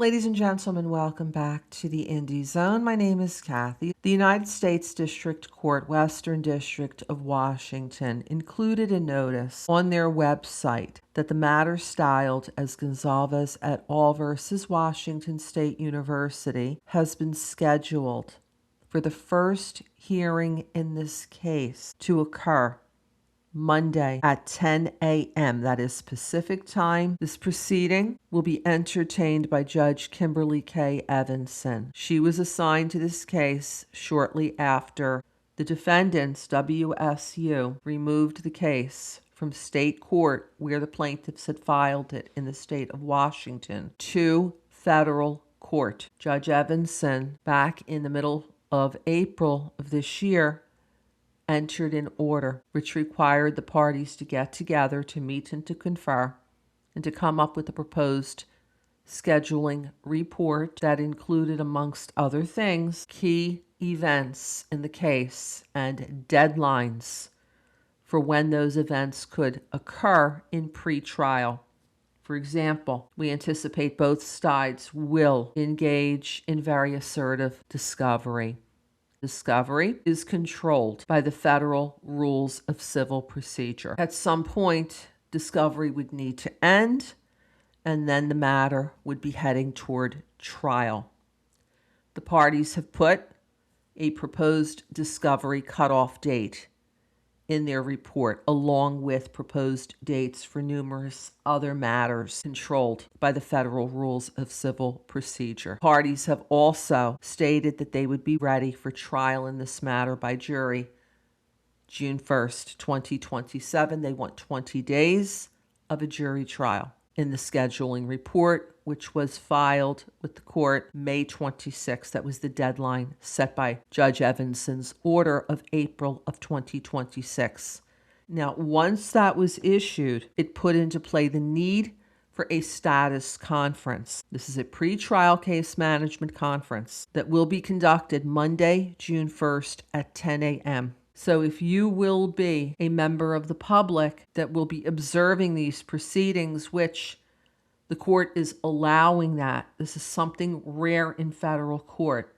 Ladies and gentlemen, welcome back to the Indie Zone. My name is Kathy. The United States District Court, Western District of Washington, included a notice on their website that the matter styled as Goncalves et al. Versus Washington State University has been scheduled for the first hearing in this case to occur Monday at 10 a.m. That is Pacific time. This proceeding will be entertained by Judge Kymberly Evanson. She was assigned to this case shortly after the defendants, WSU, removed the case from state court where the plaintiffs had filed it in the state of Washington to federal court. Judge Evanson, back in the middle of April of this year, entered an order which required the parties to get together to meet and to confer and to come up with a proposed scheduling report that included, amongst other things, key events in the case and deadlines for when those events could occur in pretrial. For example, we anticipate both sides will engage in very assertive discovery. Discovery is controlled by the federal rules of civil procedure. At some point, discovery would need to end, and then the matter would be heading toward trial. The parties have put a proposed discovery cutoff date in their report, along with proposed dates for numerous other matters controlled by the federal rules of civil procedure. Parties have also stated that they would be ready for trial in this matter by jury June 1st, 2027. They want 20 days of a jury trial. In the scheduling report, which was filed with the court May 26th. That was the deadline set by Judge Evanson's order of April of 2026. Now, once that was issued, it put into play the need for a status conference. This is a pretrial case management conference that will be conducted Monday, June 1st at 10 a.m. So if you will be a member of the public that will be observing these proceedings, which the court is allowing that. This is something rare in federal court.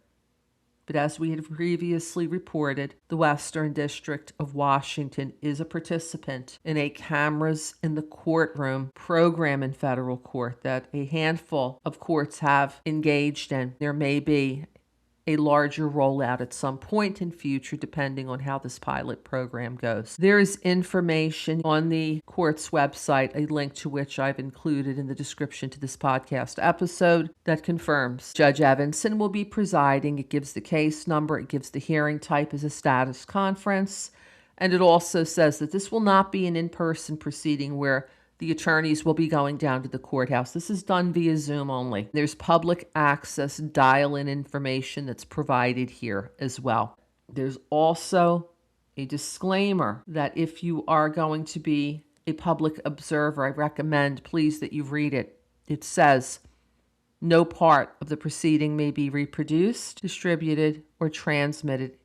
But as we had previously reported, the Western District of Washington is a participant in a cameras in the courtroom program in federal court that a handful of courts have engaged in. There may be a larger rollout at some point in future, depending on how this pilot program goes. There is information on the court's website, a link to which I've included in the description to this podcast episode, that confirms Judge Evanson will be presiding. It gives the case number, it gives the hearing type as a status conference, and it also says that this will not be an in-person proceeding where the attorneys will be going down to the courthouse. This is done via Zoom only. There's public access dial-in information that's provided here as well. There's also a disclaimer that if you are going to be a public observer, I recommend, please, that you read it. It says, no part of the proceeding may be reproduced, distributed, or transmitted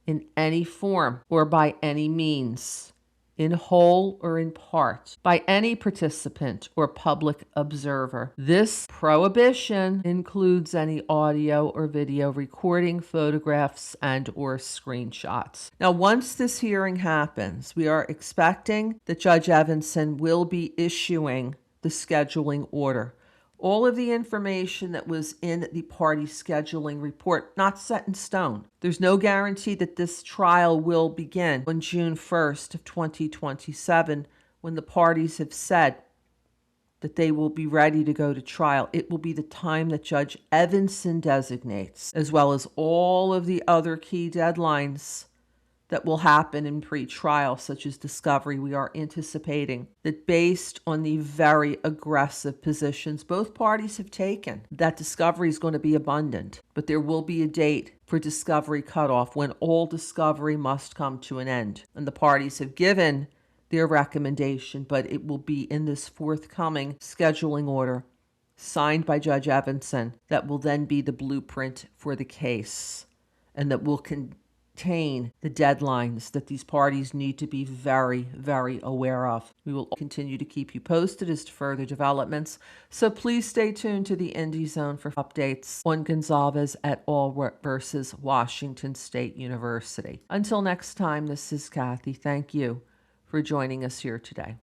in any form or by any means, in whole or in part, by any participant or public observer. This prohibition includes any audio or video recording, photographs, and or screenshots. Now, once this hearing happens, we are expecting that Judge Evanson will be issuing the scheduling order. All of the information that was in the party scheduling report, not set in stone. There's no guarantee that this trial will begin on June 1st of 2027 when the parties have said that they will be ready to go to trial. It will be the time that Judge Evanson designates, as well as all of the other key deadlines that will happen in pre-trial, such as discovery. We are anticipating that, based on the very aggressive positions both parties have taken, that discovery is going to be abundant. But there will be a date for discovery cutoff when all discovery must come to an end. And the parties have given their recommendation, but it will be in this forthcoming scheduling order signed by Judge Evanson that will then be the blueprint for the case, and that will the deadlines that these parties need to be very, very aware of. We will continue to keep you posted as to further developments, so please stay tuned to the Indy Zone for updates on Goncalves et al. Versus Washington State University. Until next time, this is Kathy. Thank you for joining us here today.